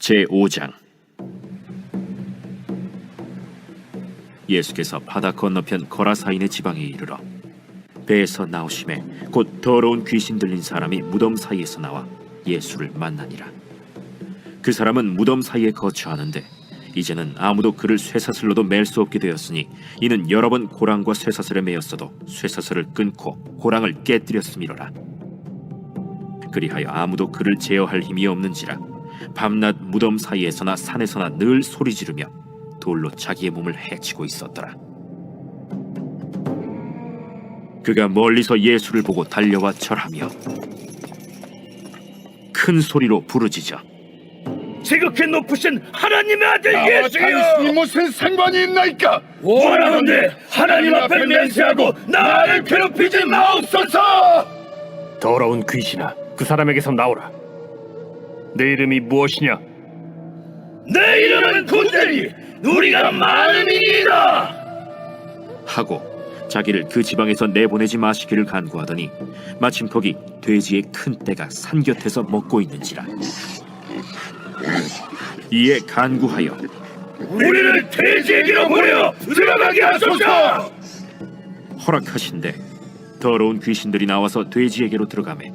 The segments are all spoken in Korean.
제5장. 예수께서 바다 건너편 거라사인의 지방에 이르러 배에서 나오심에 곧 더러운 귀신 들린 사람이 무덤 사이에서 나와 예수를 만나니라. 그 사람은 무덤 사이에 거처하는데 이제는 아무도 그를 쇠사슬로도 맬 수 없게 되었으니 이는 여러 번 고랑과 쇠사슬에 매였어도 쇠사슬을 끊고 고랑을 깨뜨렸음이로라. 그리하여 아무도 그를 제어할 힘이 없는지라 밤낮 무덤 사이에서나 산에서나 늘 소리 지르며 돌로 자기의 몸을 해치고 있었더라. 그가 멀리서 예수를 보고 달려와 절하며 큰 소리로 부르짖어 지극히 높으신 하나님의 아들 당신이 예수여, 무슨 상관이 있나이까? 원하건대 하나님 앞에 맹세하고 나를 괴롭히지 마옵소서. 더러운 귀신아, 그 사람에게서 나오라. 내 이름이 무엇이냐? 내 이름은 군대니 우리가 많음이니이다 하고 자기를 그 지방에서 내보내지 마시기를 간구하더니 마침 거기 돼지의 큰 떼가 산 곁에서 먹고 있는지라. 이에 간구하여 우리를 돼지에게로 보내어 들어가게 하소서. 허락하신대 더러운 귀신들이 나와서 돼지에게로 들어가매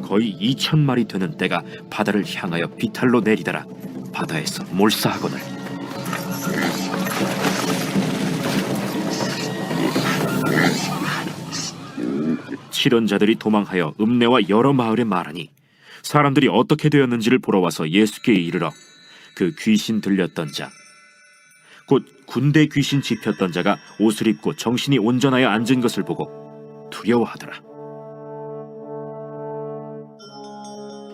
거의 2,000마리 되는 떼가 바다를 향하여 비탈로 내리다라 바다에서 몰사하거늘. 치던 자들이 도망하여 읍내와 여러 마을에 말하니 사람들이 어떻게 되었는지를 보러 와서 예수께 이르러 그 귀신 들렸던 자 곧 군대 귀신 집혔던 자가 옷을 입고 정신이 온전하여 앉은 것을 보고 두려워하더라.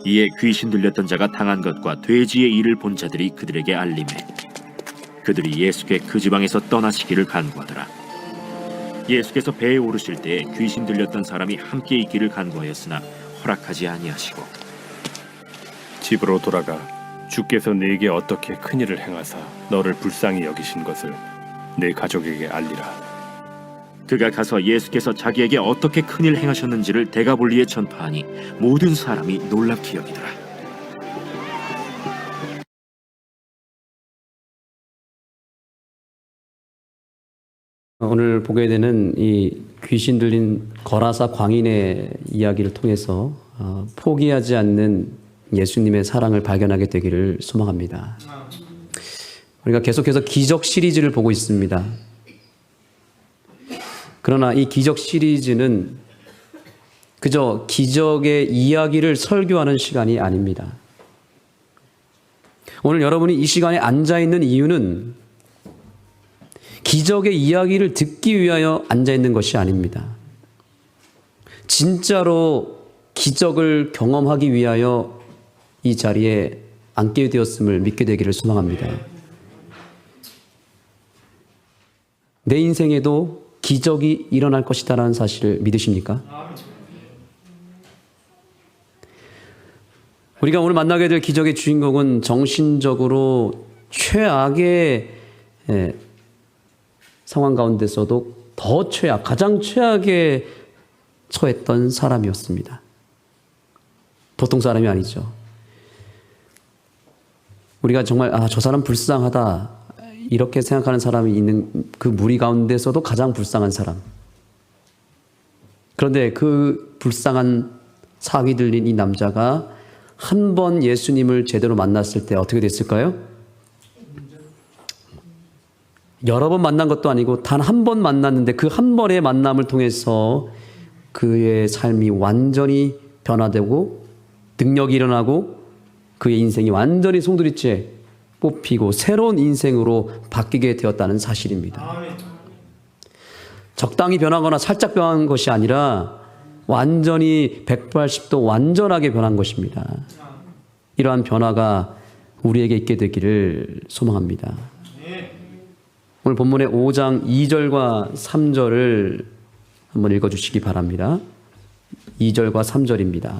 이에 귀신 들렸던 자가 당한 것과 돼지의 일을 본 자들이 그들에게 알림해 그들이 예수께 그 지방에서 떠나시기를 간구하더라. 예수께서 배에 오르실 때에 귀신 들렸던 사람이 함께 있기를 간구하였으나 허락하지 아니하시고 집으로 돌아가 주께서 네게 어떻게 큰일을 행하사 너를 불쌍히 여기신 것을 내 가족에게 알리라. 그가 가서 예수께서 자기에게 어떻게 큰일 행하셨는지를 데가볼리에 전파하니 모든 사람이 놀랍게 여기더라. 오늘 보게 되는 이 귀신 들린 거라사 광인의 이야기를 통해서 포기하지 않는 예수님의 사랑을 발견하게 되기를 소망합니다. 우리가 계속해서 기적 시리즈를 보고 있습니다. 그러나 이 기적 시리즈는 그저 기적의 이야기를 설교하는 시간이 아닙니다. 오늘 여러분이 이 시간에 앉아 있는 이유는 기적의 이야기를 듣기 위하여 앉아 있는 것이 아닙니다. 진짜로 기적을 경험하기 위하여 이 자리에 앉게 되었음을 믿게 되기를 소망합니다. 내 인생에도 기적이 일어날 것이다라는 사실을 믿으십니까? 우리가 오늘 만나게 될 기적의 주인공은 정신적으로 최악의 상황 가운데서도 더 가장 최악에 처했던 사람이었습니다. 보통 사람이 아니죠. 우리가 정말 저 사람 불쌍하다 이렇게 생각하는 사람이 있는 그 무리 가운데서도 가장 불쌍한 사람. 그런데 그 불쌍한 사기 들린 이 남자가 한 번 예수님을 제대로 만났을 때 어떻게 됐을까요? 여러 번 만난 것도 아니고 단 한 번 만났는데 그 한 번의 만남을 통해서 그의 삶이 완전히 변화되고 능력이 일어나고 그의 인생이 완전히 송두리째 뽑히고 새로운 인생으로 바뀌게 되었다는 사실입니다. 적당히 변하거나 살짝 변한 것이 아니라 완전히 180도 완전하게 변한 것입니다. 이러한 변화가 우리에게 있게 되기를 소망합니다. 오늘 본문의 5장 2절과 3절을 한번 읽어주시기 바랍니다. 2절과 3절입니다.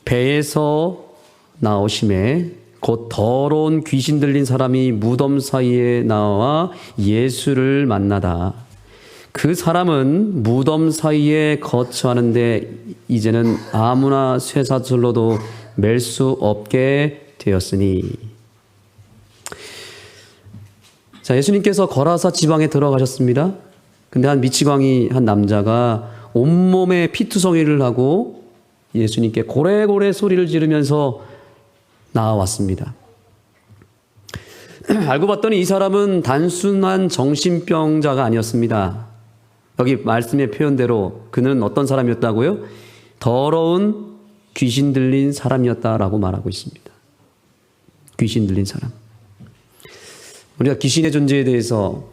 배에서 나오심에 곧 더러운 귀신 들린 사람이 무덤 사이에 나와 예수를 만나다 그 사람은 무덤 사이에 거처하는데 이제는 아무나 쇠사슬로도 맬 수 없게 되었으니. 자, 예수님께서 거라사 지방에 들어가셨습니다. 근데 한 미치광이 한 남자가 온몸에 피투성이를 하고 예수님께 고래고래 소리를 지르면서 나와왔습니다. 알고 봤더니 이 사람은 단순한 정신병자가 아니었습니다. 여기 말씀의 표현대로 그는 어떤 사람이었다고요? 더러운 귀신 들린 사람이었다라고 말하고 있습니다. 귀신 들린 사람. 우리가 귀신의 존재에 대해서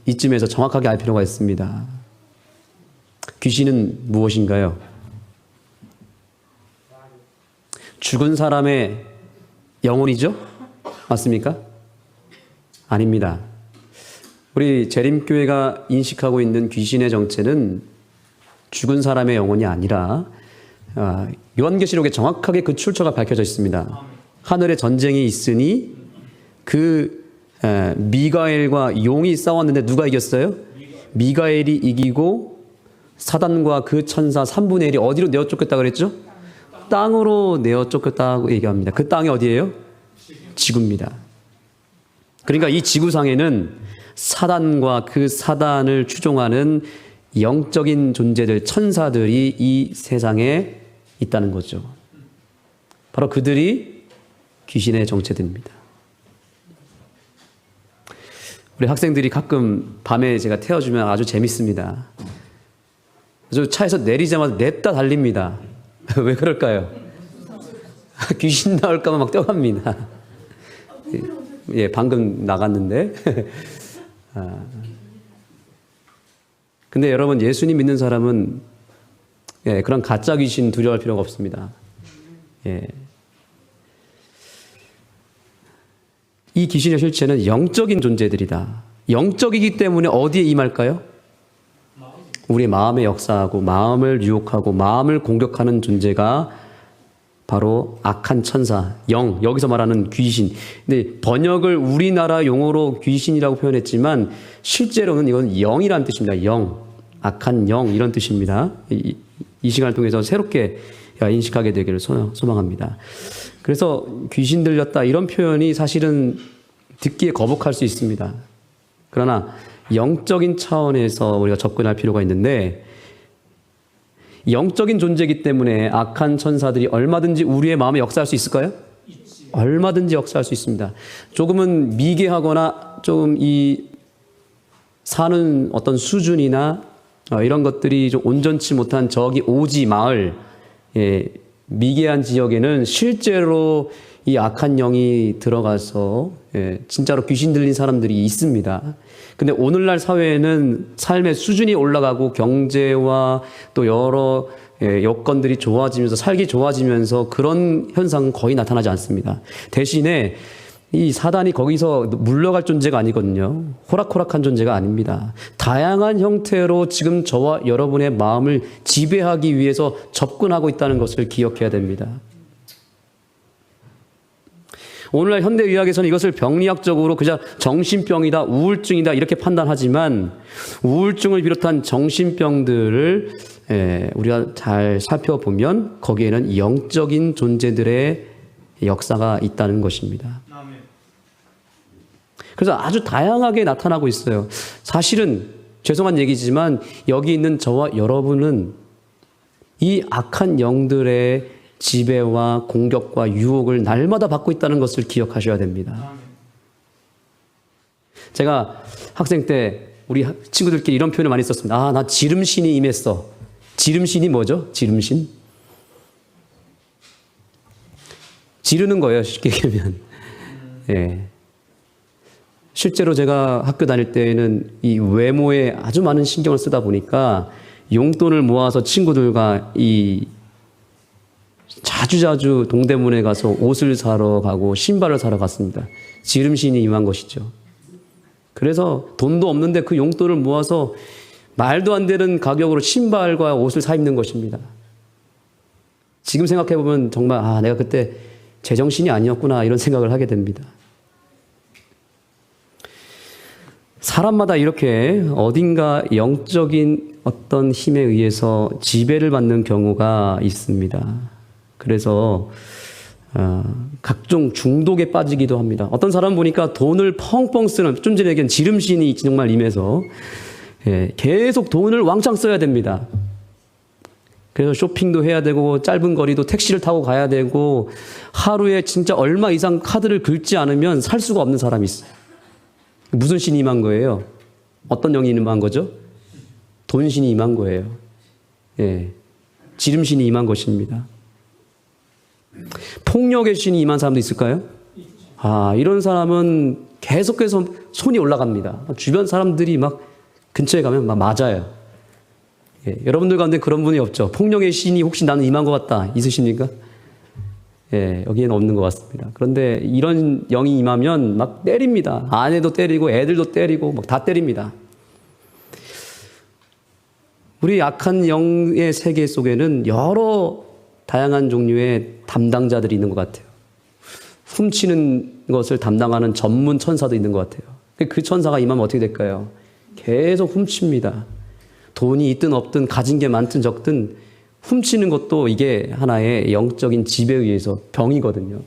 이쯤에서 정확하게 알 필요가 있습니다. 귀신은 무엇인가요? 죽은 사람의 영혼이죠? 맞습니까? 아닙니다. 우리 재림교회가 인식하고 있는 귀신의 정체는 죽은 사람의 영혼이 아니라 요한계시록에 정확하게 그 출처가 밝혀져 있습니다. 하늘에 전쟁이 있으니 그 미가엘과 용이 싸웠는데 누가 이겼어요? 미가엘이 이기고 사단과 그 천사 3분의 1이 어디로 내어 쫓겼다 그랬죠? 땅으로 내어 쫓겼다고 얘기합니다. 그 땅이 어디예요? 지구입니다. 그러니까 이 지구상에는 사단과 그 사단을 추종하는 영적인 존재들, 천사들이 이 세상에 있다는 거죠. 바로 그들이 귀신의 정체들입니다. 우리 학생들이 가끔 밤에 제가 태워주면 아주 재밌습니다. 아주 차에서 내리자마자 냅다 달립니다. 왜 그럴까요? 귀신 나올까봐 막 뛰어갑니다. 예, 방금 나갔는데. 근데 여러분, 예수님 믿는 사람은 그런 가짜 귀신 두려워할 필요가 없습니다. 예. 이 귀신의 실체는 영적인 존재들이다. 영적이기 때문에 어디에 임할까요? 우리의 마음에 역사하고 마음을 유혹하고 마음을 공격하는 존재가 바로 악한 천사, 영, 여기서 말하는 귀신. 근데 번역을 우리나라 용어로 귀신이라고 표현했지만 실제로는 이건 영이라는 뜻입니다. 영, 악한 영 이런 뜻입니다. 이 시간을 통해서 새롭게 인식하게 되기를 소망합니다. 그래서 귀신 들렸다 이런 표현이 사실은 듣기에 거북할 수 있습니다. 그러나 영적인 차원에서 우리가 접근할 필요가 있는데 영적인 존재이기 때문에 악한 천사들이 얼마든지 우리의 마음에 역사할 수 있을까요? 얼마든지 역사할 수 있습니다. 조금은 미개하거나 조금 이 사는 어떤 수준이나 이런 것들이 좀 온전치 못한 저기 오지 마을, 미개한 지역에는 실제로 이 악한 영이 들어가서 진짜로 귀신 들린 사람들이 있습니다. 근데 오늘날 사회에는 삶의 수준이 올라가고 경제와 또 여러 여건들이 좋아지면서 살기 좋아지면서 그런 현상은 거의 나타나지 않습니다. 대신에 이 사단이 거기서 물러갈 존재가 아니거든요. 호락호락한 존재가 아닙니다. 다양한 형태로 지금 저와 여러분의 마음을 지배하기 위해서 접근하고 있다는 것을 기억해야 됩니다. 오늘날 현대의학에서는 이것을 병리학적으로 그저 정신병이다, 우울증이다 이렇게 판단하지만 우울증을 비롯한 정신병들을 우리가 잘 살펴보면 거기에는 영적인 존재들의 역사가 있다는 것입니다. 그래서 아주 다양하게 나타나고 있어요. 사실은 죄송한 얘기지만 여기 있는 저와 여러분은 이 악한 영들의 지배와 공격과 유혹을 날마다 받고 있다는 것을 기억하셔야 됩니다. 제가 학생 때 우리 친구들끼리 이런 표현을 많이 썼습니다. 나 지름신이 임했어. 지름신이 뭐죠? 지름신? 지르는 거예요, 쉽게 얘기하면. 예. 실제로 제가 학교 다닐 때에는 이 외모에 아주 많은 신경을 쓰다 보니까 용돈을 모아서 친구들과 자주 동대문에 가서 옷을 사러 가고 신발을 사러 갔습니다. 지름신이 임한 것이죠. 그래서 돈도 없는데 그 용돈을 모아서 말도 안 되는 가격으로 신발과 옷을 사 입는 것입니다. 지금 생각해보면 정말 내가 그때 제정신이 아니었구나 이런 생각을 하게 됩니다. 사람마다 이렇게 어딘가 영적인 어떤 힘에 의해서 지배를 받는 경우가 있습니다. 그래서 각종 중독에 빠지기도 합니다. 어떤 사람 보니까 돈을 펑펑 쓰는, 좀 전에 얘기한 지름신이 정말 임해서 계속 돈을 왕창 써야 됩니다. 그래서 쇼핑도 해야 되고 짧은 거리도 택시를 타고 가야 되고 하루에 진짜 얼마 이상 카드를 긁지 않으면 살 수가 없는 사람이 있어요. 무슨 신이 임한 거예요? 어떤 영이 임한 거죠? 돈신이 임한 거예요. 지름신이 임한 것입니다. 폭력의 신이 임한 사람도 있을까요? 이런 사람은 계속해서 손이 올라갑니다. 주변 사람들이 막 근처에 가면 막 맞아요. 여러분들 가운데 그런 분이 없죠? 폭력의 신이 혹시 나는 임한 것 같다 있으십니까? 여기에는 없는 것 같습니다. 그런데 이런 영이 임하면 막 때립니다. 아내도 때리고 애들도 때리고 막 다 때립니다. 우리 악한 영의 세계 속에는 여러 다양한 종류의 담당자들이 있는 것 같아요. 훔치는 것을 담당하는 전문 천사도 있는 것 같아요. 그 천사가 임하면 어떻게 될까요? 계속 훔칩니다. 돈이 있든 없든 가진 게 많든 적든 훔치는 것도 이게 하나의 영적인 지배에 의해서 병이거든요.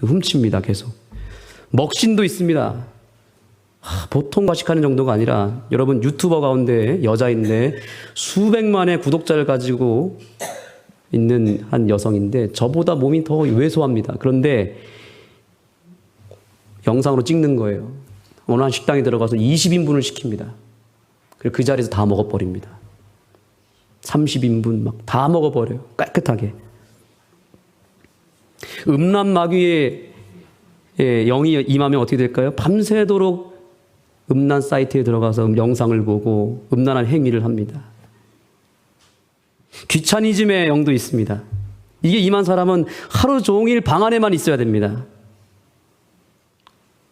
훔칩니다, 계속. 먹신도 있습니다. 보통 과식하는 정도가 아니라 여러분 유튜버 가운데 여자인데 수백만의 구독자를 가지고 있는 한 여성인데 저보다 몸이 더 왜소합니다. 그런데 영상으로 찍는 거예요. 어느 한 식당에 들어가서 20인분을 시킵니다. 그리고 그 자리에서 다 먹어버립니다. 30인분 막 다 먹어버려요. 깨끗하게. 음란마귀의 영이 임하면 어떻게 될까요? 밤새도록 음란 사이트에 들어가서 영상을 보고 음란한 행위를 합니다. 귀차니즘의 영도 있습니다. 이게 임한 사람은 하루 종일 방 안에만 있어야 됩니다.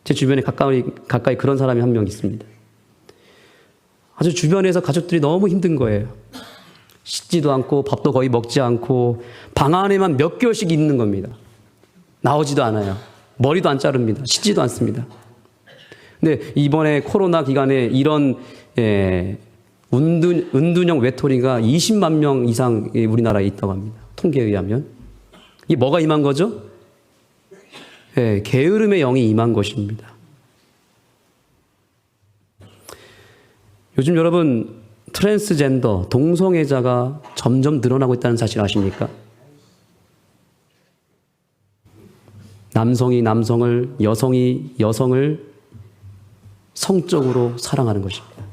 제 주변에 가까이 그런 사람이 한 명 있습니다. 아주 주변에서 가족들이 너무 힘든 거예요. 씻지도 않고 밥도 거의 먹지 않고 방 안에만 몇 개월씩 있는 겁니다. 나오지도 않아요. 머리도 안 자릅니다. 씻지도 않습니다. 근데 이번에 코로나 기간에 이런 은둔형 외톨이가 20만 명 이상 우리나라에 있다고 합니다. 통계에 의하면. 이게 뭐가 임한 거죠? 게으름의 영이 임한 것입니다. 요즘 여러분 트랜스젠더, 동성애자가 점점 늘어나고 있다는 사실 아십니까? 남성이 남성을, 여성이 여성을 성적으로 사랑하는 것입니다.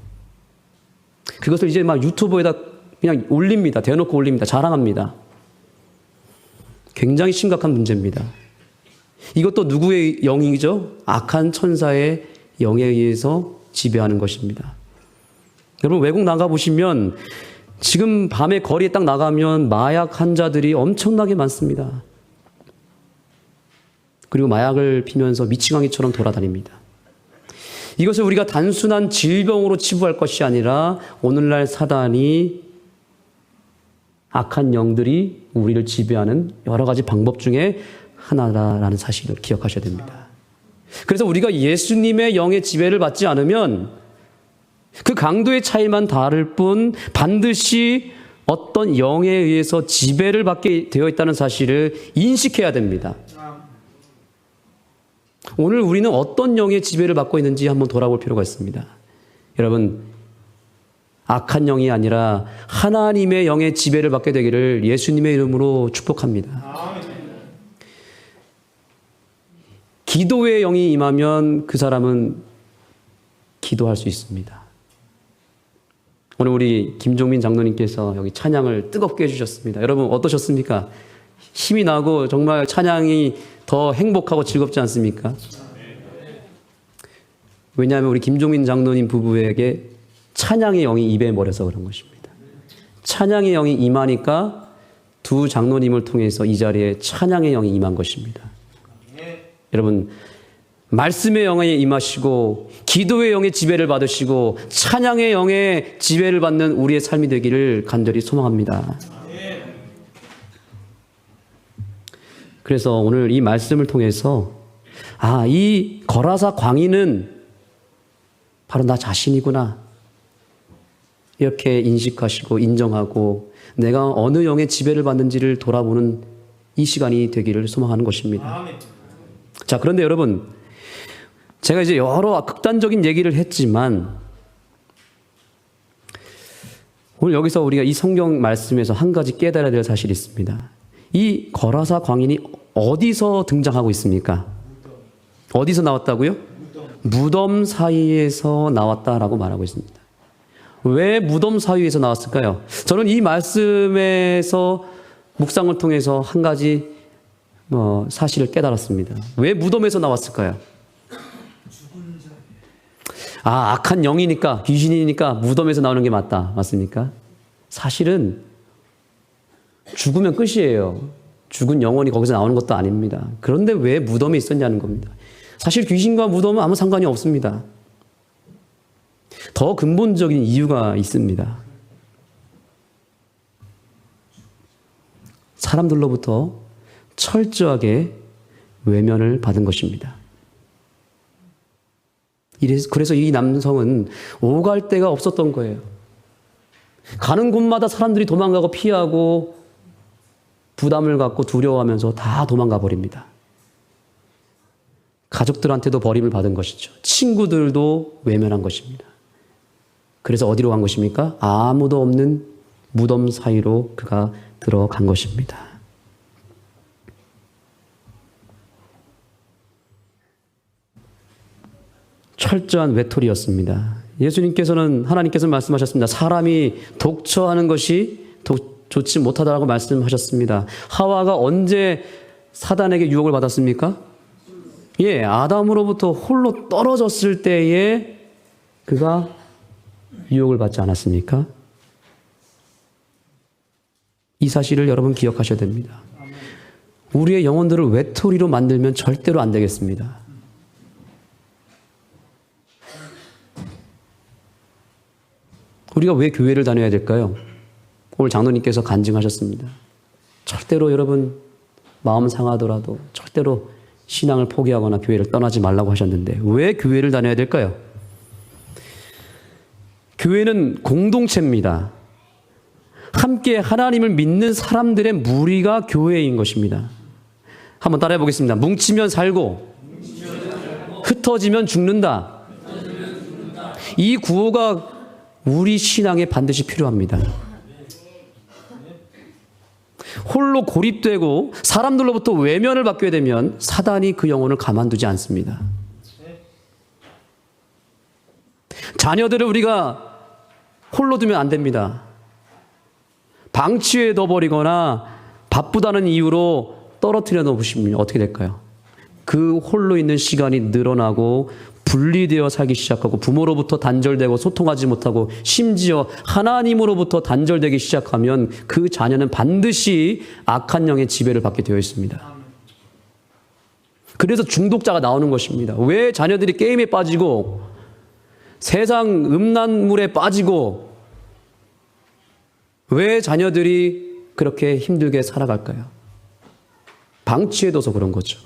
그것을 이제 막 유튜브에다 그냥 올립니다. 대놓고 올립니다. 자랑합니다. 굉장히 심각한 문제입니다. 이것도 누구의 영이죠? 악한 천사의 영에 의해서 지배하는 것입니다. 여러분 외국 나가보시면 지금 밤에 거리에 딱 나가면 마약 환자들이 엄청나게 많습니다. 그리고 마약을 피면서 미치광이처럼 돌아다닙니다. 이것을 우리가 단순한 질병으로 치부할 것이 아니라 오늘날 사단이 악한 영들이 우리를 지배하는 여러 가지 방법 중에 하나라는 사실을 기억하셔야 됩니다. 그래서 우리가 예수님의 영의 지배를 받지 않으면 그 강도의 차이만 다를 뿐 반드시 어떤 영에 의해서 지배를 받게 되어 있다는 사실을 인식해야 됩니다. 오늘 우리는 어떤 영의 지배를 받고 있는지 한번 돌아볼 필요가 있습니다. 여러분, 악한 영이 아니라 하나님의 영의 지배를 받게 되기를 예수님의 이름으로 축복합니다. 기도의 영이 임하면 그 사람은 기도할 수 있습니다. 오늘 우리 김종민 장로님께서 여기 찬양을 뜨겁게 해주셨습니다. 여러분 어떠셨습니까? 힘이 나고 정말 찬양이 더 행복하고 즐겁지 않습니까? 왜냐하면 우리 김종민 장로님 부부에게 찬양의 영이 입에 머려서 그런 것입니다. 찬양의 영이 임하니까 두 장로님을 통해서 이 자리에 찬양의 영이 임한 것입니다. 여러분 말씀의 영에 임하시고 기도의 영의 지배를 받으시고 찬양의 영의 지배를 받는 우리의 삶이 되기를 간절히 소망합니다. 그래서 오늘 이 말씀을 통해서 이 거라사 광인은 바로 나 자신이구나. 이렇게 인식하시고 인정하고 내가 어느 영의 지배를 받는지를 돌아보는 이 시간이 되기를 소망하는 것입니다. 자, 그런데 여러분, 제가 이제 여러 극단적인 얘기를 했지만 오늘 여기서 우리가 이 성경 말씀에서 한 가지 깨달아야 될 사실이 있습니다. 이 거라사 광인이 어디서 등장하고 있습니까? 어디서 나왔다고요? 무덤 사이에서 나왔다라고 말하고 있습니다. 왜 무덤 사이에서 나왔을까요? 저는 이 말씀에서 묵상을 통해서 한 가지 사실을 깨달았습니다. 왜 무덤에서 나왔을까요? 악한 영이니까, 귀신이니까 무덤에서 나오는 게 맞습니까? 사실은 죽으면 끝이에요. 죽은 영혼이 거기서 나오는 것도 아닙니다. 그런데 왜 무덤에 있었냐는 겁니다. 사실 귀신과 무덤은 아무 상관이 없습니다. 더 근본적인 이유가 있습니다. 사람들로부터 철저하게 외면을 받은 것입니다. 그래서 이 남성은 오갈 데가 없었던 거예요. 가는 곳마다 사람들이 도망가고 피하고 부담을 갖고 두려워하면서 다 도망가 버립니다. 가족들한테도 버림을 받은 것이죠. 친구들도 외면한 것입니다. 그래서 어디로 간 것입니까? 아무도 없는 무덤 사이로 그가 들어간 것입니다. 철저한 외톨이였습니다. 하나님께서는 말씀하셨습니다. 사람이 독처하는 것이 좋지 못하다라고 말씀하셨습니다. 하와가 언제 사단에게 유혹을 받았습니까? 아담으로부터 홀로 떨어졌을 때에 그가 유혹을 받지 않았습니까? 이 사실을 여러분 기억하셔야 됩니다. 우리의 영혼들을 외톨이로 만들면 절대로 안 되겠습니다. 우리가 왜 교회를 다녀야 될까요? 오늘 장로님께서 간증하셨습니다. 절대로 여러분 마음 상하더라도 절대로 신앙을 포기하거나 교회를 떠나지 말라고 하셨는데 왜 교회를 다녀야 될까요? 교회는 공동체입니다. 함께 하나님을 믿는 사람들의 무리가 교회인 것입니다. 한번 따라해 보겠습니다. 뭉치면 살고 흩어지면 죽는다. 이 구호가 우리 신앙에 반드시 필요합니다. 홀로 고립되고 사람들로부터 외면을 받게 되면 사단이 그 영혼을 가만두지 않습니다. 자녀들을 우리가 홀로 두면 안 됩니다. 방치해 둬버리거나 바쁘다는 이유로 떨어뜨려 놓으시면 어떻게 될까요? 그 홀로 있는 시간이 늘어나고 분리되어 살기 시작하고 부모로부터 단절되고 소통하지 못하고 심지어 하나님으로부터 단절되기 시작하면 그 자녀는 반드시 악한 영의 지배를 받게 되어 있습니다. 그래서 중독자가 나오는 것입니다. 왜 자녀들이 게임에 빠지고 세상 음란물에 빠지고 왜 자녀들이 그렇게 힘들게 살아갈까요? 방치해둬서 그런 거죠.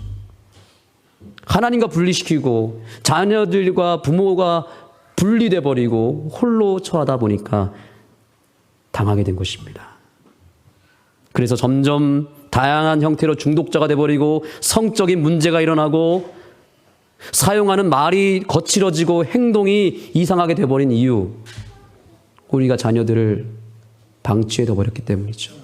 하나님과 분리시키고 자녀들과 부모가 분리돼 버리고 홀로 처하다 보니까 당하게 된 것입니다. 그래서 점점 다양한 형태로 중독자가 돼 버리고 성적인 문제가 일어나고 사용하는 말이 거칠어지고 행동이 이상하게 돼 버린 이유, 우리가 자녀들을 방치해 둬 버렸기 때문이죠.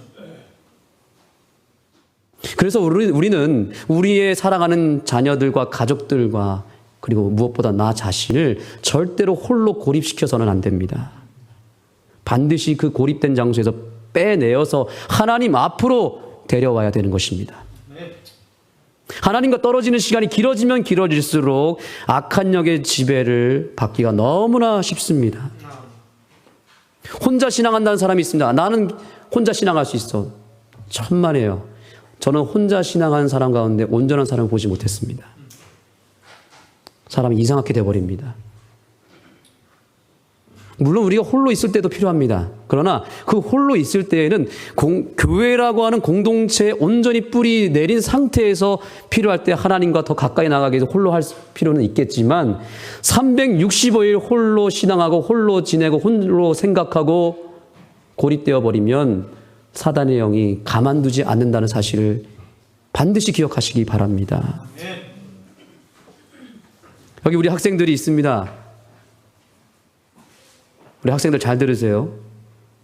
그래서 우리는 우리의 사랑하는 자녀들과 가족들과 그리고 무엇보다 나 자신을 절대로 홀로 고립시켜서는 안 됩니다. 반드시 그 고립된 장소에서 빼내어서 하나님 앞으로 데려와야 되는 것입니다. 하나님과 떨어지는 시간이 길어지면 길어질수록 악한 영의 지배를 받기가 너무나 쉽습니다. 혼자 신앙한다는 사람이 있습니다. 나는 혼자 신앙할 수 있어. 천만에요. 저는 혼자 신앙하는 사람 가운데 온전한 사람을 보지 못했습니다. 사람이 이상하게 돼버립니다. 물론 우리가 홀로 있을 때도 필요합니다. 그러나 그 홀로 있을 때에는 교회라고 하는 공동체에 온전히 뿌리 내린 상태에서 필요할 때 하나님과 더 가까이 나가기 위해서 홀로 할 필요는 있겠지만 365일 홀로 신앙하고 홀로 지내고 홀로 생각하고 고립되어 버리면 사단의 영이 가만두지 않는다는 사실을 반드시 기억하시기 바랍니다. 여기 우리 학생들이 있습니다. 우리 학생들 잘 들으세요.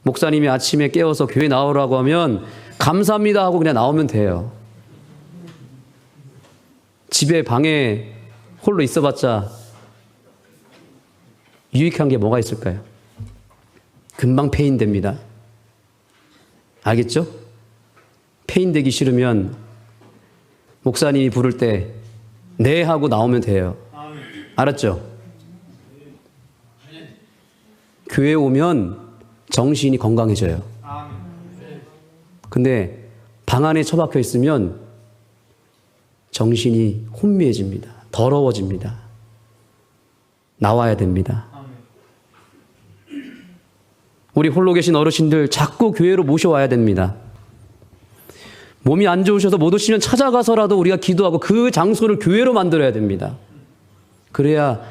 목사님이 아침에 깨워서 교회 나오라고 하면 감사합니다 하고 그냥 나오면 돼요. 집에 방에 홀로 있어봤자 유익한 게 뭐가 있을까요? 금방 폐인됩니다. 알겠죠? 폐인되기 싫으면 목사님이 부를 때 네 하고 나오면 돼요. 알았죠? 교회 오면 정신이 건강해져요. 근데 방 안에 처박혀 있으면 정신이 혼미해집니다. 더러워집니다. 나와야 됩니다. 우리 홀로 계신 어르신들 자꾸 교회로 모셔와야 됩니다. 몸이 안 좋으셔서 못 오시면 찾아가서라도 우리가 기도하고 그 장소를 교회로 만들어야 됩니다. 그래야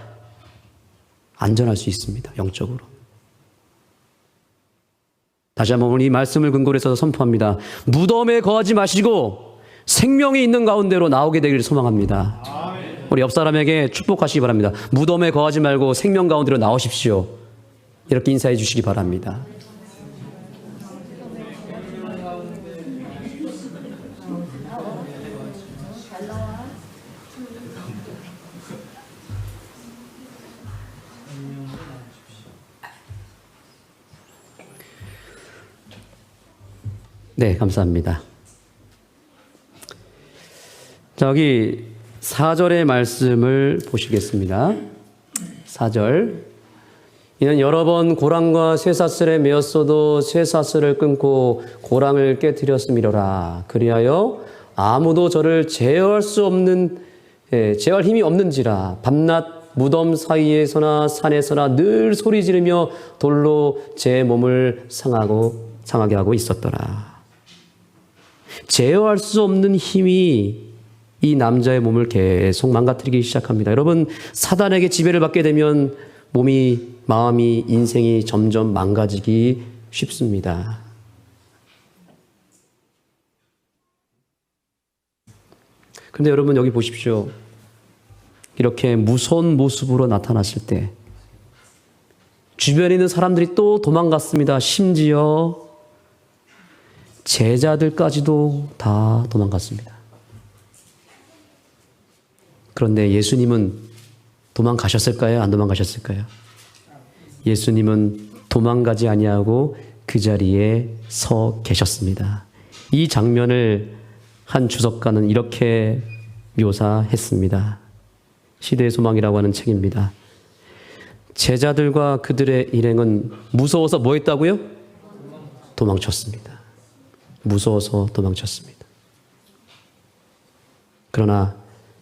안전할 수 있습니다. 영적으로. 다시 한번 오늘 이 말씀을 근거로 해서 선포합니다. 무덤에 거하지 마시고 생명이 있는 가운데로 나오게 되기를 소망합니다. 우리 옆 사람에게 축복하시기 바랍니다. 무덤에 거하지 말고 생명 가운데로 나오십시오. 이렇게 인사해 주시기 바랍니다. 네, 감사합니다. 자, 여기 4절의 말씀을 보시겠습니다. 4절. 이는 여러 번 고랑과 쇠사슬에 매었어도 쇠사슬을 끊고 고랑을 깨뜨렸음이로라. 그리하여 아무도 저를 제어할 힘이 없는지라. 밤낮 무덤 사이에서나 산에서나 늘 소리 지르며 돌로 제 몸을 상하게 하고 있었더라. 제어할 수 없는 힘이 이 남자의 몸을 계속 망가뜨리기 시작합니다. 여러분, 사단에게 지배를 받게 되면 몸이, 마음이, 인생이 점점 망가지기 쉽습니다. 그런데 여러분 여기 보십시오. 이렇게 무서운 모습으로 나타났을 때 주변에 있는 사람들이 또 도망갔습니다. 심지어 제자들까지도 다 도망갔습니다. 그런데 예수님은 도망가셨을까요? 안 도망가셨을까요? 예수님은 도망가지 아니하고 그 자리에 서 계셨습니다. 이 장면을 한 주석가는 이렇게 묘사했습니다. 시대의 소망이라고 하는 책입니다. 제자들과 그들의 일행은 무서워서 뭐 했다고요? 도망쳤습니다. 무서워서 도망쳤습니다. 그러나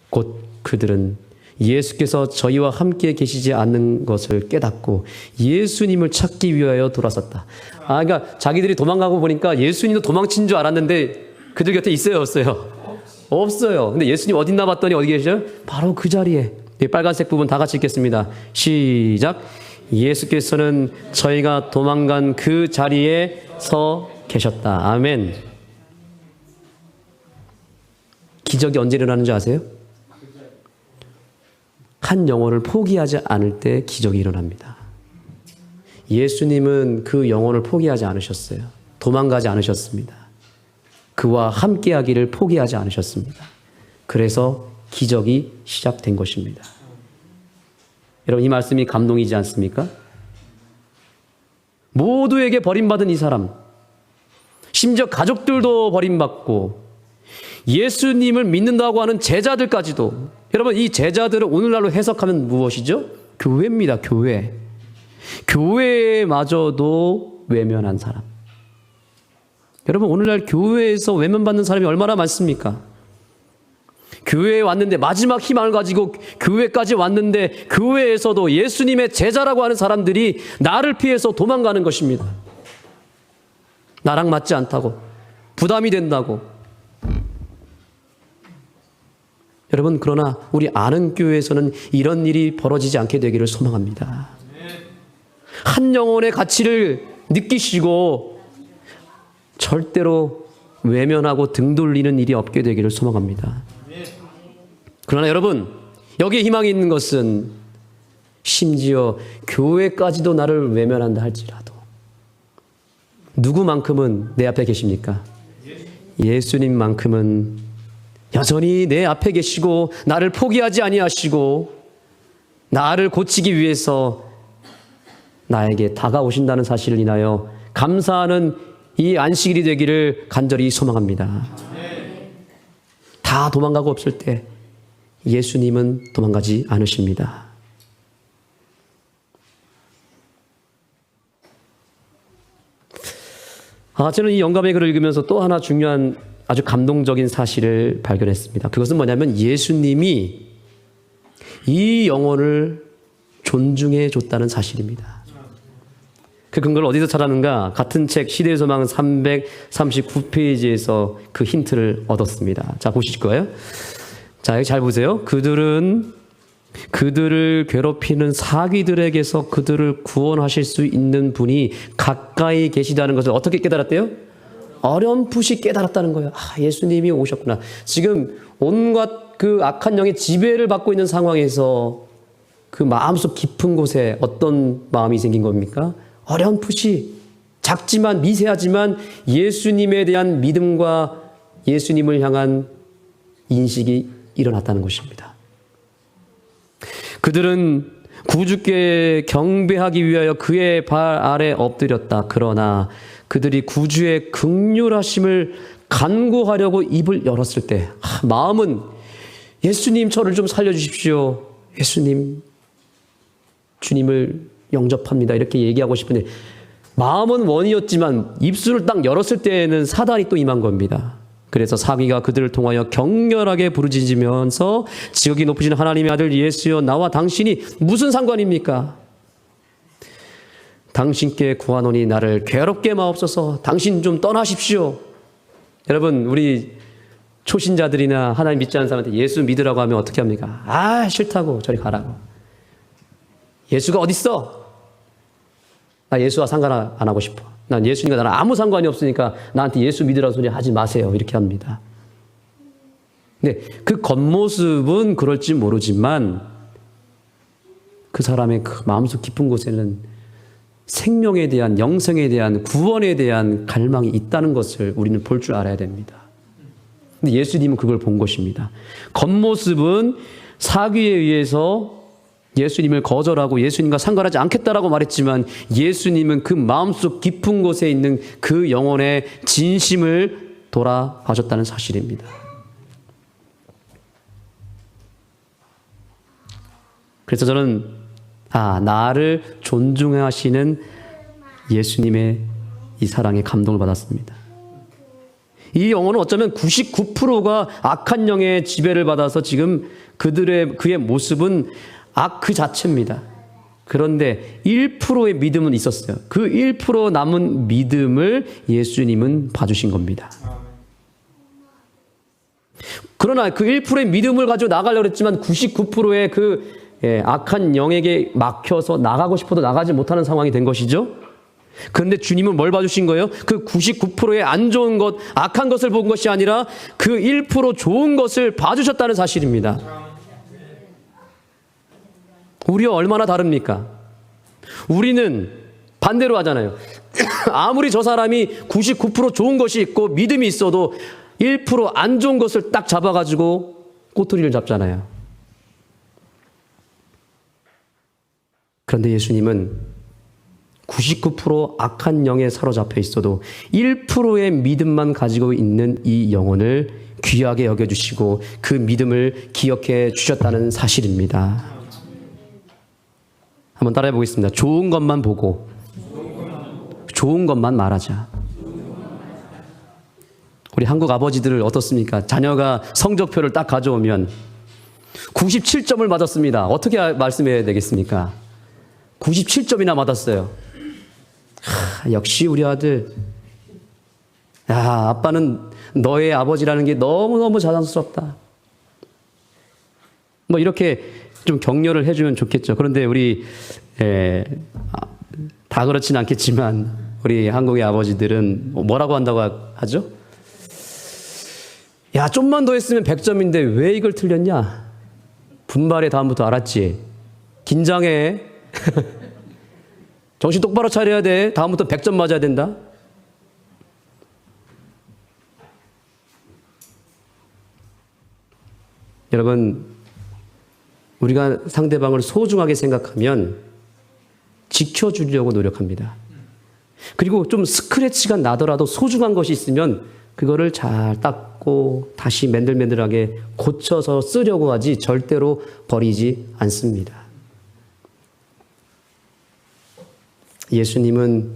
곧 그들은 예수께서 저희와 함께 계시지 않는 것을 깨닫고 예수님을 찾기 위하여 돌아섰다. 그러니까 자기들이 도망가고 보니까 예수님도 도망친 줄 알았는데 그들 곁에 있어요, 없어요? 없어요. 근데 예수님 어디 있나 봤더니 어디 계셔요? 바로 그 자리에. 이 빨간색 부분 다 같이 읽겠습니다. 시작. 예수께서는 저희가 도망간 그 자리에 서 계셨다. 아멘. 기적이 언제 일어나는 줄 아세요? 한 영혼을 포기하지 않을 때 기적이 일어납니다. 예수님은 그 영혼을 포기하지 않으셨어요. 도망가지 않으셨습니다. 그와 함께하기를 포기하지 않으셨습니다. 그래서 기적이 시작된 것입니다. 여러분, 이 말씀이 감동이지 않습니까? 모두에게 버림받은 이 사람, 심지어 가족들도 버림받고 예수님을 믿는다고 하는 제자들까지도, 여러분 이 제자들을 오늘날로 해석하면 무엇이죠? 교회입니다. 교회. 교회마저도 외면한 사람. 여러분 오늘날 교회에서 외면받는 사람이 얼마나 많습니까? 교회에 왔는데 마지막 희망을 가지고 교회까지 왔는데 교회에서도 예수님의 제자라고 하는 사람들이 나를 피해서 도망가는 것입니다. 나랑 맞지 않다고, 부담이 된다고. 여러분, 그러나 우리 아는 교회에서는 이런 일이 벌어지지 않게 되기를 소망합니다. 한 영혼의 가치를 느끼시고 절대로 외면하고 등 돌리는 일이 없게 되기를 소망합니다. 그러나 여러분, 여기에 희망이 있는 것은 심지어 교회까지도 나를 외면한다 할지라도 누구만큼은 내 앞에 계십니까? 예수님만큼은 여전히 내 앞에 계시고 나를 포기하지 아니하시고 나를 고치기 위해서 나에게 다가오신다는 사실을 인하여 감사하는 이 안식일이 되기를 간절히 소망합니다. 다 도망가고 없을 때 예수님은 도망가지 않으십니다. 저는 이 영감의 글을 읽으면서 또 하나 중요한 아주 감동적인 사실을 발견했습니다. 그것은 뭐냐면 예수님이 이 영혼을 존중해 줬다는 사실입니다. 그 근거를 어디서 찾았는가? 같은 책 시대의 소망 339페이지에서 그 힌트를 얻었습니다. 자, 보실 거예요. 자, 여기 잘 보세요. 그들은 그들을 괴롭히는 사귀들에게서 그들을 구원하실 수 있는 분이 가까이 계시다는 것을 어떻게 깨달았대요? 어렴풋이 깨달았다는 거예요. 예수님이 오셨구나. 지금 온갖 그 악한 영의 지배를 받고 있는 상황에서 그 마음속 깊은 곳에 어떤 마음이 생긴 겁니까? 어렴풋이 작지만 미세하지만 예수님에 대한 믿음과 예수님을 향한 인식이 일어났다는 것입니다. 그들은 구주께 경배하기 위하여 그의 발 아래 엎드렸다. 그러나 그들이 구주의 긍휼하심을 간구하려고 입을 열었을 때 마음은 예수님 저를 좀 살려주십시오. 예수님 주님을 영접합니다. 이렇게 얘기하고 싶은데 마음은 원이었지만 입술을 딱 열었을 때에는 사단이 또 임한 겁니다. 그래서 사귀가 그들을 통하여 격렬하게 부르짖으면서 지극히 높으신 하나님의 아들 예수여 나와 당신이 무슨 상관입니까? 당신께 구하노니 나를 괴롭게 마옵소서. 당신 좀 떠나십시오. 여러분, 우리 초신자들이나 하나님 믿지 않는 사람한테 예수 믿으라고 하면 어떻게 합니까? 싫다고 저리 가라고. 예수가 어딨어? 나 예수와 상관 안 하고 싶어. 난 예수님과 나랑 아무 상관이 없으니까 나한테 예수 믿으라는 소리 하지 마세요. 이렇게 합니다. 근데 그 겉모습은 그럴지 모르지만 그 사람의 그 마음속 깊은 곳에는 생명에 대한, 영생에 대한, 구원에 대한 갈망이 있다는 것을 우리는 볼 줄 알아야 됩니다. 근데 예수님은 그걸 본 것입니다. 겉모습은 사귀에 의해서 예수님을 거절하고 예수님과 상관하지 않겠다라고 말했지만 예수님은 그 마음속 깊은 곳에 있는 그 영혼의 진심을 돌아봐줬다는 사실입니다. 그래서 저는 나를 존중하시는 예수님의 이 사랑에 감동을 받았습니다. 이 영혼은 어쩌면 99%가 악한 영의 지배를 받아서 지금 그의 모습은 악 그 자체입니다. 그런데 1%의 믿음은 있었어요. 그 1% 남은 믿음을 예수님은 봐주신 겁니다. 그러나 그 1%의 믿음을 가지고 나가려고 했지만 99%의 그 악한 영에게 막혀서 나가고 싶어도 나가지 못하는 상황이 된 것이죠. 그런데 주님은 뭘 봐주신 거예요? 그 99%의 안 좋은 것, 악한 것을 본 것이 아니라 그 1% 좋은 것을 봐주셨다는 사실입니다. 우리와 얼마나 다릅니까? 우리는 반대로 하잖아요. 아무리 저 사람이 99% 좋은 것이 있고 믿음이 있어도 1% 안 좋은 것을 딱 잡아가지고 꼬투리를 잡잖아요. 그런데 예수님은 99% 악한 영에 사로잡혀 있어도 1%의 믿음만 가지고 있는 이 영혼을 귀하게 여겨주시고 그 믿음을 기억해 주셨다는 사실입니다. 한번 따라해 보겠습니다. 좋은 것만 보고 좋은 것만 말하자. 우리 한국 아버지들 어떻습니까? 자녀가 성적표를 딱 가져오면 97점을 맞았습니다. 어떻게 말씀해야 되겠습니까? 97점이나 맞았어요. 역시 우리 아들. 야, 아빠는 너의 아버지라는 게 너무너무 자랑스럽다. 뭐 이렇게 좀 격려를 해주면 좋겠죠. 그런데 우리 다 그렇진 않겠지만 우리 한국의 아버지들은 뭐라고 한다고 하죠? 야, 좀만 더 했으면 100점인데 왜 이걸 틀렸냐? 분발해. 다음부터 알았지? 긴장해. 정신 똑바로 차려야 돼. 다음부터 100점 맞아야 된다. 여러분, 우리가 상대방을 소중하게 생각하면 지켜주려고 노력합니다. 그리고 좀 스크래치가 나더라도 소중한 것이 있으면 그거를 잘 닦고 다시 맨들맨들하게 고쳐서 쓰려고 하지 절대로 버리지 않습니다. 예수님은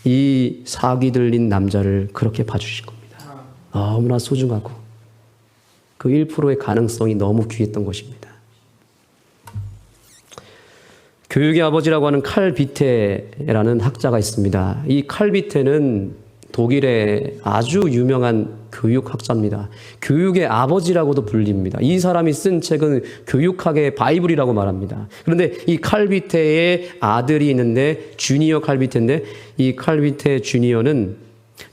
이 사기 들린 남자를 그렇게 봐주신 겁니다. 너무나 소중하고 그 1%의 가능성이 너무 귀했던 것입니다. 교육의 아버지라고 하는 칼 비테라는 학자가 있습니다. 이 칼 비테는 독일의 아주 유명한 교육학자입니다. 교육의 아버지라고도 불립니다. 이 사람이 쓴 책은 교육학의 바이블이라고 말합니다. 그런데 이 칼 비테의 아들이 있는데 주니어 칼 비테인데 이 칼 비테 주니어는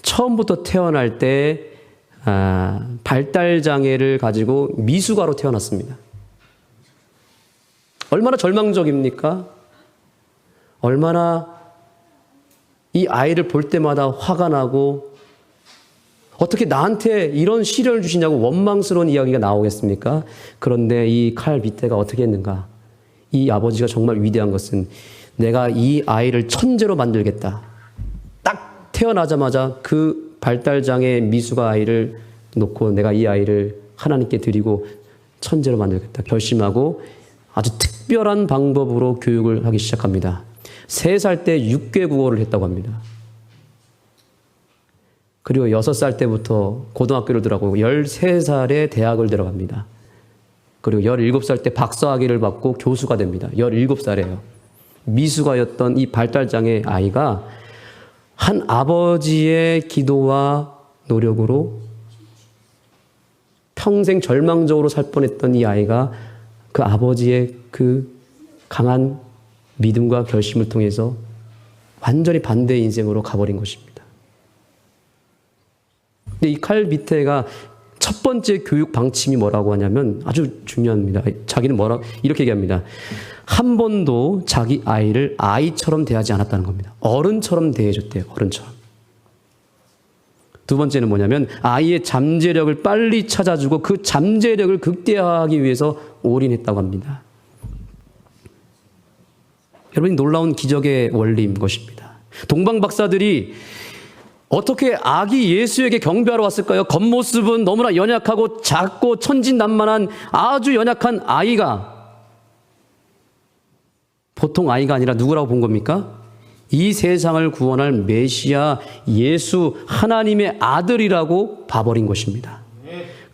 처음부터 태어날 때 발달 장애를 가지고 미숙아로 태어났습니다. 얼마나 절망적입니까? 얼마나 이 아이를 볼 때마다 화가 나고 어떻게 나한테 이런 시련을 주시냐고 원망스러운 이야기가 나오겠습니까? 그런데 이 칼 비테가 어떻게 했는가? 이 아버지가 정말 위대한 것은 내가 이 아이를 천재로 만들겠다. 딱 태어나자마자 그 발달장애 미숙아 아이를 놓고 내가 이 아이를 하나님께 드리고 천재로 만들겠다 결심하고 아주 특별한 방법으로 교육을 하기 시작합니다. 3살 때 6개 국어를 했다고 합니다. 그리고 6살 때부터 고등학교를 들어가고 13살에 대학을 들어갑니다. 그리고 17살 때 박사학위를 받고 교수가 됩니다. 17살이에요. 미숙아였던 이 발달장애 아이가 한 아버지의 기도와 노력으로 평생 절망적으로 살 뻔했던 이 아이가 그 아버지의 그 강한 믿음과 결심을 통해서 완전히 반대의 인생으로 가버린 것입니다. 근데 이 칼 비테가 첫 번째 교육 방침이 뭐라고 하냐면 아주 중요합니다. 자기는 이렇게 얘기합니다. 한 번도 자기 아이를 아이처럼 대하지 않았다는 겁니다. 어른처럼 대해줬대요. 어른처럼. 두 번째는 뭐냐면 아이의 잠재력을 빨리 찾아주고 그 잠재력을 극대화하기 위해서 올인했다고 합니다. 여러분이 놀라운 기적의 원리인 것입니다. 동방 박사들이 어떻게 아기 예수에게 경배하러 왔을까요? 겉모습은 너무나 연약하고 작고 천진난만한 아주 연약한 아이가 보통 아이가 아니라 누구라고 본 겁니까? 이 세상을 구원할 메시아 예수 하나님의 아들이라고 봐버린 것입니다.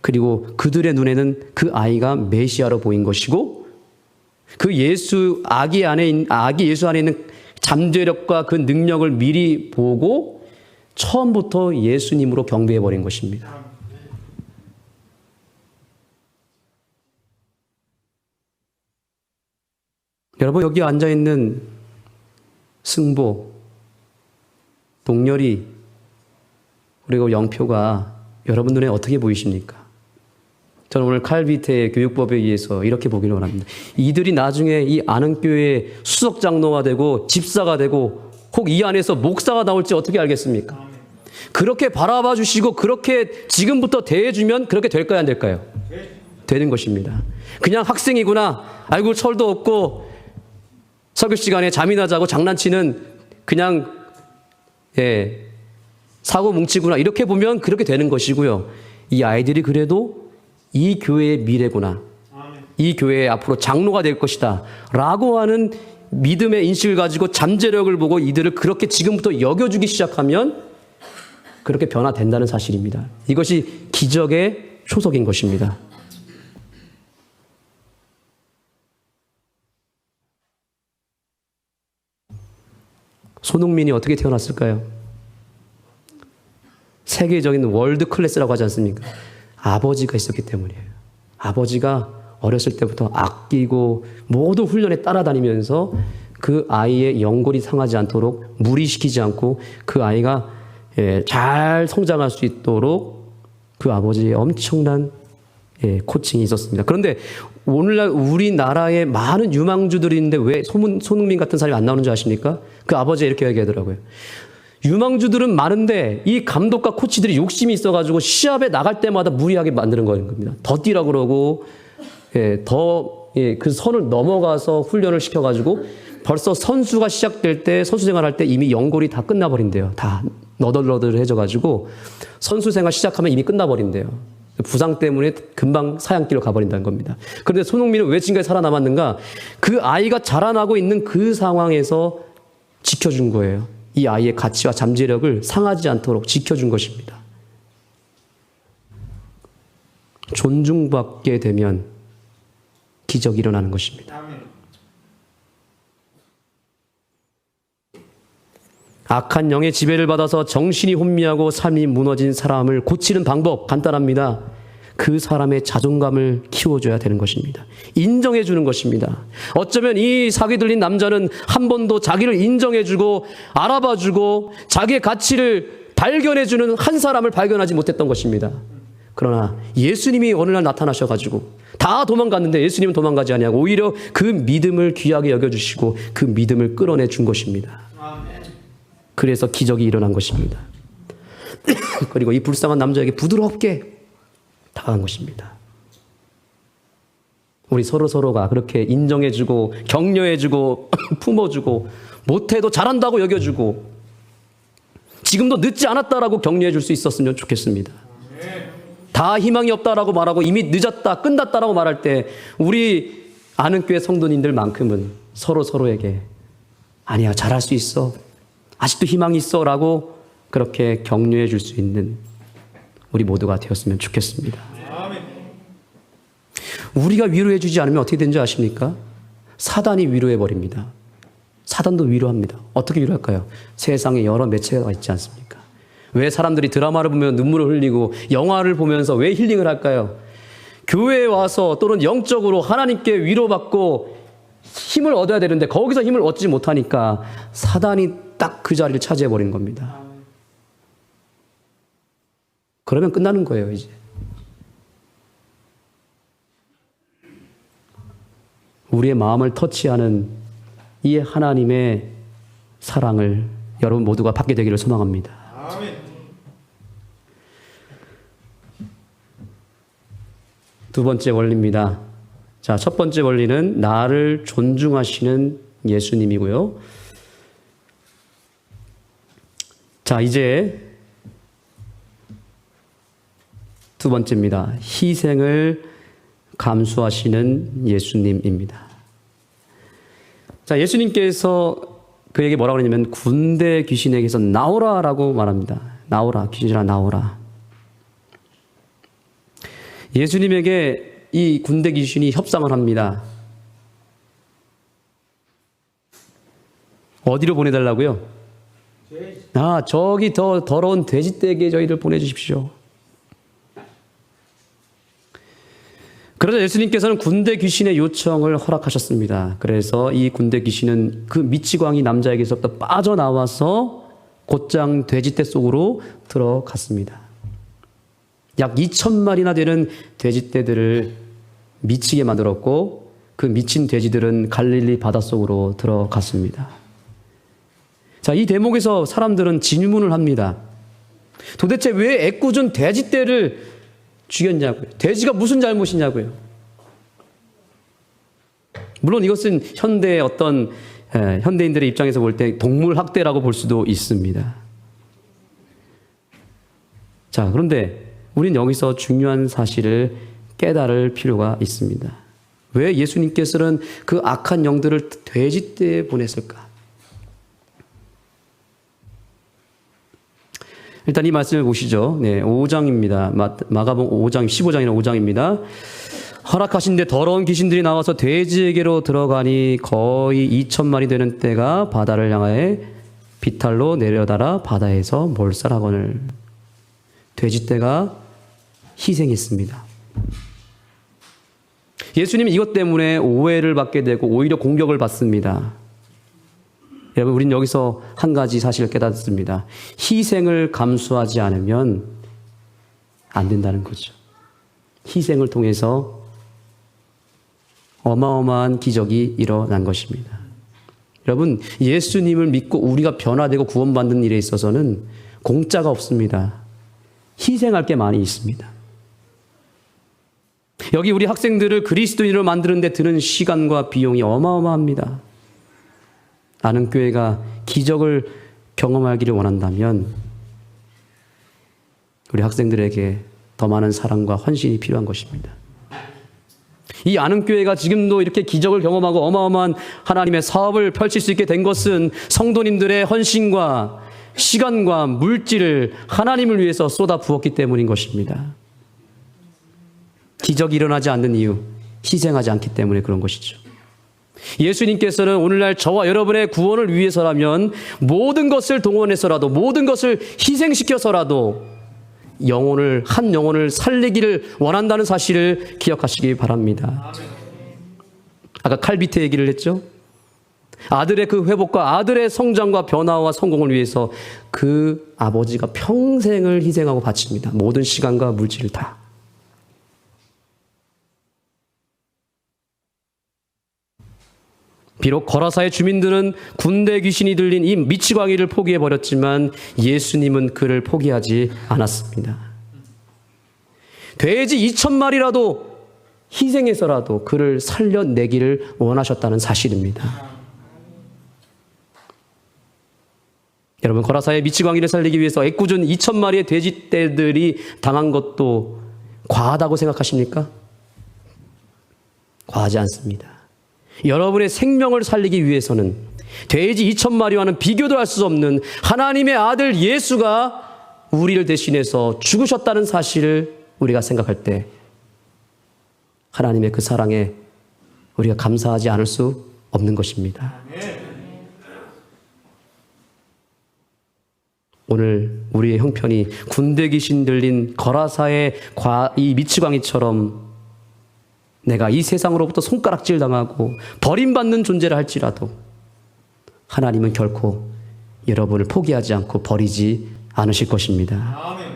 그리고 그들의 눈에는 그 아이가 메시아로 보인 것이고 그 아기 예수 안에 있는 잠재력과 그 능력을 미리 보고 처음부터 예수님으로 경배해버린 것입니다. 여러분 여기 앉아있는 승보, 동렬이 그리고 영표가 여러분 눈에 어떻게 보이십니까? 저는 오늘 칼 비테의 교육법에 의해서 이렇게 보기를 원합니다. 이들이 나중에 이 안흥교회의 수석장로가 되고 집사가 되고 혹 이 안에서 목사가 나올지 어떻게 알겠습니까? 그렇게 바라봐 주시고 그렇게 지금부터 대해주면 그렇게 될까요? 안 될까요? 되는 것입니다. 그냥 학생이구나. 아이고 철도 없고 설교 시간에 잠이나 자고 장난치는 그냥 사고 뭉치구나. 이렇게 보면 그렇게 되는 것이고요. 이 아이들이 그래도 이 교회의 미래구나. 이 교회의 앞으로 장로가 될 것이다. 라고 하는 믿음의 인식을 가지고 잠재력을 보고 이들을 그렇게 지금부터 여겨주기 시작하면 그렇게 변화된다는 사실입니다. 이것이 기적의 초석인 것입니다. 손흥민이 어떻게 태어났을까요? 세계적인 월드 클래스라고 하지 않습니까? 아버지가 있었기 때문이에요. 아버지가 어렸을 때부터 아끼고 모든 훈련에 따라다니면서 그 아이의 연골이 상하지 않도록 무리시키지 않고 그 아이가 잘 성장할 수 있도록 그 아버지의 엄청난 코칭이 있었습니다. 그런데 오늘날 우리나라에 많은 유망주들이 있는데 왜 손흥민 같은 사람이 안 나오는 줄 아십니까? 그 아버지가 이렇게 얘기하더라고요. 유망주들은 많은데 이 감독과 코치들이 욕심이 있어가지고 시합에 나갈 때마다 무리하게 만드는 겁니다. 더 뛰라고 그러고 그 선을 넘어가서 훈련을 시켜가지고 벌써 선수가 시작될 때 선수 생활할 때 이미 연골이 다 끝나버린대요. 다 너덜너덜해져가지고 선수 생활 시작하면 이미 끝나버린대요. 부상 때문에 금방 사양길로 가버린다는 겁니다. 그런데 손흥민은 왜 지금까지 살아남았는가? 그 아이가 자라나고 있는 그 상황에서 지켜준 거예요. 이 아이의 가치와 잠재력을 상하지 않도록 지켜준 것입니다. 존중받게 되면 기적이 일어나는 것입니다. 악한 영의 지배를 받아서 정신이 혼미하고 삶이 무너진 사람을 고치는 방법 간단합니다. 그 사람의 자존감을 키워줘야 되는 것입니다. 인정해 주는 것입니다. 어쩌면 이 사기 들린 남자는 한 번도 자기를 인정해주고 알아봐주고 자기의 가치를 발견해주는 한 사람을 발견하지 못했던 것입니다. 그러나 예수님이 어느 날 나타나셔가지고 다 도망갔는데 예수님은 도망가지 아니하고 오히려 그 믿음을 귀하게 여겨주시고 그 믿음을 끌어내 준 것입니다. 그래서 기적이 일어난 것입니다. 그리고 이 불쌍한 남자에게 부드럽게 다가간 것입니다. 우리 서로가 그렇게 인정해주고 격려해주고 품어주고 못해도 잘한다고 여겨주고 지금도 늦지 않았다라고 격려해줄 수 있었으면 좋겠습니다. 다 희망이 없다라고 말하고 이미 늦었다 끝났다라고 말할 때 우리 아는 교회 성도님들만큼은 서로에게 아니야 잘할 수 있어 아직도 희망이 있어 라고 그렇게 격려해 줄 수 있는 우리 모두가 되었으면 좋겠습니다. 우리가 위로해 주지 않으면 어떻게 되는지 아십니까? 사단이 위로해 버립니다. 사단도 위로합니다. 어떻게 위로할까요? 세상에 여러 매체가 있지 않습니까? 왜 사람들이 드라마를 보면 눈물을 흘리고 영화를 보면서 왜 힐링을 할까요? 교회에 와서 또는 영적으로 하나님께 위로받고 힘을 얻어야 되는데 거기서 힘을 얻지 못하니까 사단이 딱 그 자리를 차지해 버린 겁니다. 그러면 끝나는 거예요, 이제. 우리의 마음을 터치하는 이 하나님의 사랑을 여러분 모두가 받게 되기를 소망합니다. 두 번째 원리입니다. 자, 첫 번째 원리는 나를 존중하시는 예수님이고요. 자, 이제 두 번째입니다. 희생을 감수하시는 예수님입니다. 자, 예수님께서 그에게 뭐라고 그러냐면 군대 귀신에게서 나오라라고 말합니다. 나오라, 귀신아 나오라. 예수님에게 이 군대 귀신이 협상을 합니다. 어디로 보내달라고요? 저기 더 더러운 돼지떼에게 저희를 보내주십시오. 그러자 예수님께서는 군대 귀신의 요청을 허락하셨습니다. 그래서 이 군대 귀신은 그 미치광이 남자에게서부터 빠져나와서 곧장 돼지떼 속으로 들어갔습니다. 약 2,000마리나 되는 돼지떼들을 미치게 만들었고 그 미친 돼지들은 갈릴리 바닷속으로 들어갔습니다. 자, 이 대목에서 사람들은 질문을 합니다. 도대체 왜 애꿎은 돼지떼를 죽였냐고요. 돼지가 무슨 잘못이냐고요. 물론 이것은 현대의 어떤 현대인들의 입장에서 볼 때 동물 학대라고 볼 수도 있습니다. 자, 그런데 우리는 여기서 중요한 사실을 깨달을 필요가 있습니다. 왜 예수님께서는 그 악한 영들을 돼지떼에 보냈을까? 일단 이 말씀을 보시죠. 네, 5장입니다. 마가복음 5장, 15장이나 5장입니다. 허락하신데 더러운 귀신들이 나와서 돼지에게로 들어가니 거의 2,000마리 되는 떼가 바다를 향하여 비탈로 내려달아 바다에서 몰살하거늘. 돼지떼가 희생했습니다. 예수님이 이것 때문에 오해를 받게 되고 오히려 공격을 받습니다. 여러분, 우린 여기서 한 가지 사실을 깨닫습니다. 희생을 감수하지 않으면 안 된다는 거죠. 희생을 통해서 어마어마한 기적이 일어난 것입니다. 여러분, 예수님을 믿고 우리가 변화되고 구원받는 일에 있어서는 공짜가 없습니다. 희생할 게 많이 있습니다. 여기 우리 학생들을 그리스도인으로 만드는 데 드는 시간과 비용이 어마어마합니다. 아는 교회가 기적을 경험하기를 원한다면 우리 학생들에게 더 많은 사랑과 헌신이 필요한 것입니다. 이 아는 교회가 지금도 이렇게 기적을 경험하고 어마어마한 하나님의 사업을 펼칠 수 있게 된 것은 성도님들의 헌신과 시간과 물질을 하나님을 위해서 쏟아 부었기 때문인 것입니다. 기적이 일어나지 않는 이유, 희생하지 않기 때문에 그런 것이죠. 예수님께서는 오늘날 저와 여러분의 구원을 위해서라면 모든 것을 동원해서라도, 모든 것을 희생시켜서라도 한 영혼을 살리기를 원한다는 사실을 기억하시기 바랍니다. 아까 칼비트 얘기를 했죠. 아들의 그 회복과 아들의 성장과 변화와 성공을 위해서 그 아버지가 평생을 희생하고 바칩니다. 모든 시간과 물질을 다. 비록 거라사의 주민들은 군대 귀신이 들린 이 미치광이를 포기해버렸지만 예수님은 그를 포기하지 않았습니다. 돼지 2,000마리라도 희생해서라도 그를 살려내기를 원하셨다는 사실입니다. 여러분, 거라사의 미치광이를 살리기 위해서 애꿎은 2,000마리의 돼지떼들이 당한 것도 과하다고 생각하십니까? 과하지 않습니다. 여러분의 생명을 살리기 위해서는 돼지 2,000마리와는 비교도 할 수 없는 하나님의 아들 예수가 우리를 대신해서 죽으셨다는 사실을 우리가 생각할 때 하나님의 그 사랑에 우리가 감사하지 않을 수 없는 것입니다. 오늘 우리의 형편이 군대 귀신 들린 거라사의 이 미치광이처럼 내가 이 세상으로부터 손가락질 당하고 버림받는 존재를 할지라도 하나님은 결코 여러분을 포기하지 않고 버리지 않으실 것입니다. 아멘.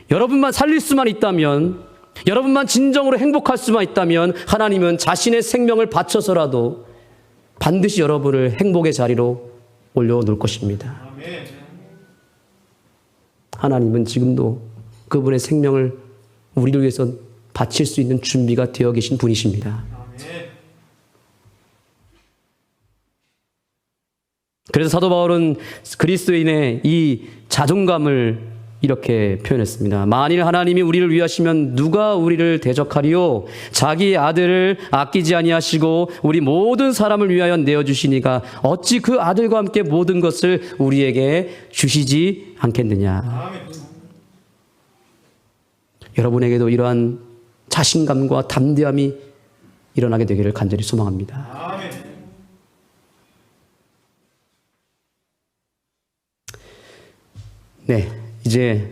여러분만 살릴 수만 있다면, 여러분만 진정으로 행복할 수만 있다면 하나님은 자신의 생명을 바쳐서라도 반드시 여러분을 행복의 자리로 올려놓을 것입니다. 아멘. 하나님은 지금도 그분의 생명을 우리를 위해서 바칠 수 있는 준비가 되어 계신 분이십니다. 그래서 사도 바울은 그리스도인의 이 자존감을 이렇게 표현했습니다. 만일 하나님이 우리를 위하시면 누가 우리를 대적하리요? 자기 아들을 아끼지 아니하시고 우리 모든 사람을 위하여 내어주시니가 어찌 그 아들과 함께 모든 것을 우리에게 주시지 않겠느냐. 아멘. 여러분에게도 이러한 자신감과 담대함이 일어나게 되기를 간절히 소망합니다. 아멘. 네, 이제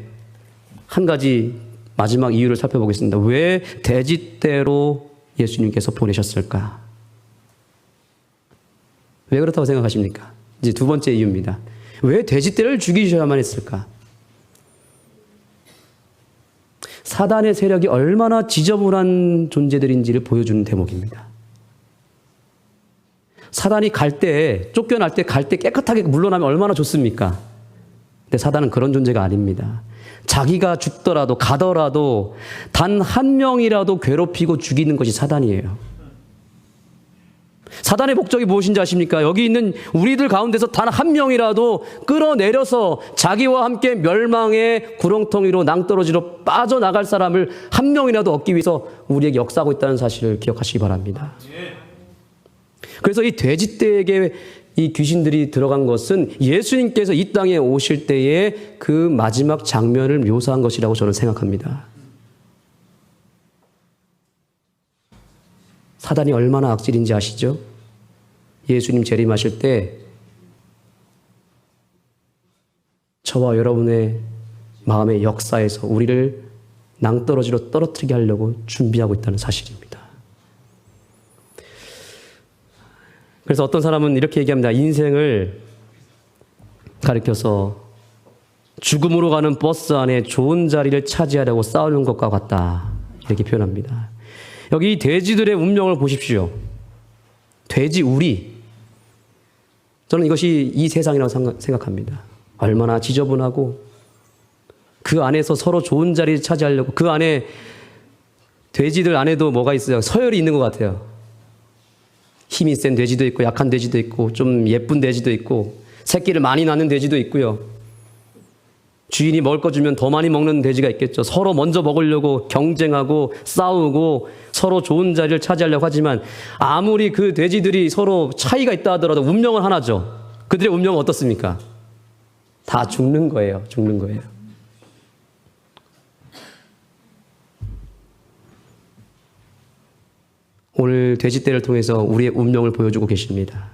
한 가지 마지막 이유를 살펴보겠습니다. 왜 돼지떼로 예수님께서 보내셨을까? 왜 그렇다고 생각하십니까? 이제 두 번째 이유입니다. 왜 돼지떼를 죽이셔야만 했을까? 사단의 세력이 얼마나 지저분한 존재들인지를 보여주는 대목입니다. 사단이 쫓겨날 때 갈 때 깨끗하게 물러나면 얼마나 좋습니까? 근데 사단은 그런 존재가 아닙니다. 자기가 죽더라도 가더라도 단 한 명이라도 괴롭히고 죽이는 것이 사단이에요. 사단의 목적이 무엇인지 아십니까? 여기 있는 우리들 가운데서 단 한 명이라도 끌어내려서 자기와 함께 멸망의 구렁텅이로 낭떠러지로 빠져나갈 사람을 한 명이라도 얻기 위해서 우리에게 역사하고 있다는 사실을 기억하시기 바랍니다. 그래서 이 돼지떼에게 이 귀신들이 들어간 것은 예수님께서 이 땅에 오실 때의 그 마지막 장면을 묘사한 것이라고 저는 생각합니다. 사단이 얼마나 악질인지 아시죠? 예수님 재림하실 때 저와 여러분의 마음의 역사에서 우리를 낭떠러지로 떨어뜨리게 하려고 준비하고 있다는 사실입니다. 그래서 어떤 사람은 이렇게 얘기합니다. 인생을 가리켜서 죽음으로 가는 버스 안에 좋은 자리를 차지하려고 싸우는 것과 같다. 이렇게 표현합니다. 여기 돼지들의 운명을 보십시오. 돼지 우리. 저는 이것이 이 세상이라고 생각합니다. 얼마나 지저분하고 그 안에서 서로 좋은 자리를 차지하려고 그 안에 돼지들 안에도 뭐가 있어요? 서열이 있는 것 같아요. 힘이 센 돼지도 있고 약한 돼지도 있고 좀 예쁜 돼지도 있고 새끼를 많이 낳는 돼지도 있고요. 주인이 먹을 거 주면 더 많이 먹는 돼지가 있겠죠. 서로 먼저 먹으려고 경쟁하고 싸우고 서로 좋은 자리를 차지하려고 하지만 아무리 그 돼지들이 서로 차이가 있다 하더라도 운명은 하나죠. 그들의 운명은 어떻습니까? 다 죽는 거예요. 죽는 거예요. 오늘 돼지떼를 통해서 우리의 운명을 보여주고 계십니다.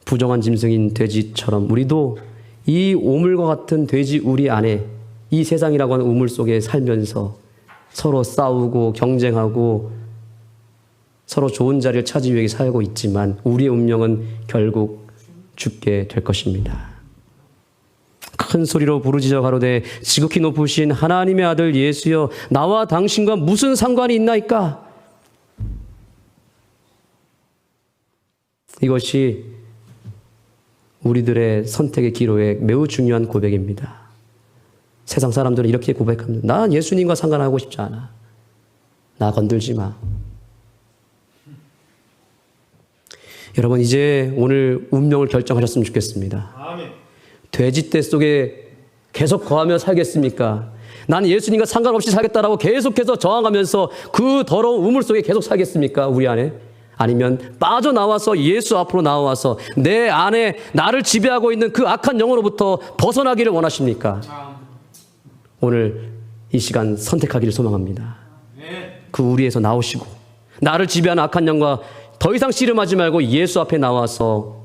부정한 짐승인 돼지처럼 우리도 이 오물과 같은 돼지 우리 안에 이 세상이라고 하는 우물 속에 살면서 서로 싸우고 경쟁하고 서로 좋은 자리를 찾기 위해 살고 있지만 우리의 운명은 결국 죽게 될 것입니다. 큰 소리로 부르짖어 가로되 지극히 높으신 하나님의 아들 예수여 나와 당신과 무슨 상관이 있나이까? 이것이 우리들의 선택의 기로에 매우 중요한 고백입니다. 세상 사람들은 이렇게 고백합니다. 난 예수님과 상관하고 싶지 않아. 나 건들지 마. 여러분 이제 오늘 운명을 결정하셨으면 좋겠습니다. 아멘. 돼지떼 속에 계속 거하며 살겠습니까? 나는 예수님과 상관없이 살겠다라고 계속해서 저항하면서 그 더러운 우물 속에 계속 살겠습니까? 우리 안에? 아니면 빠져나와서 예수 앞으로 나와서 내 안에 나를 지배하고 있는 그 악한 영으로부터 벗어나기를 원하십니까? 오늘 이 시간 선택하기를 소망합니다. 그 우리에서 나오시고 나를 지배하는 악한 영과 더 이상 씨름하지 말고 예수 앞에 나와서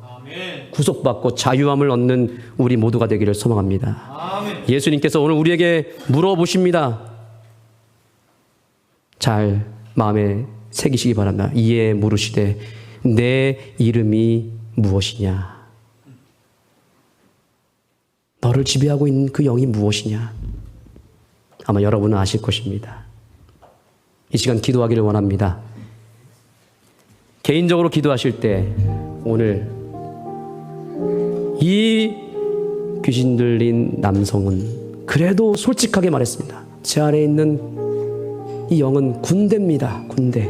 구속받고 자유함을 얻는 우리 모두가 되기를 소망합니다. 예수님께서 오늘 우리에게 물어보십니다. 잘 마음에 새기시기 바랍니다. 이에 물으시되 내 이름이 무엇이냐? 너를 지배하고 있는 그 영이 무엇이냐? 아마 여러분은 아실 것입니다. 이 시간 기도하기를 원합니다. 개인적으로 기도하실 때 오늘 이 귀신 들린 남성은 그래도 솔직하게 말했습니다. 제 안에 있는 이 영은 군대입니다. 군대.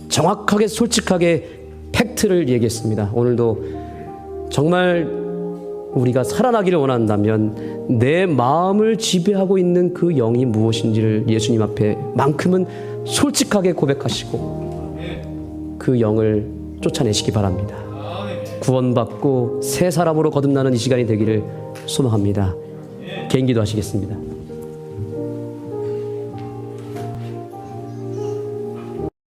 정확하게 솔직하게 팩트를 얘기했습니다. 오늘도 정말 우리가 살아나기를 원한다면 내 마음을 지배하고 있는 그 영이 무엇인지를 예수님 앞에 만큼은 솔직하게 고백하시고 그 영을 쫓아내시기 바랍니다. 구원받고 새 사람으로 거듭나는 이 시간이 되기를 소망합니다. 개인 기도하시겠습니다.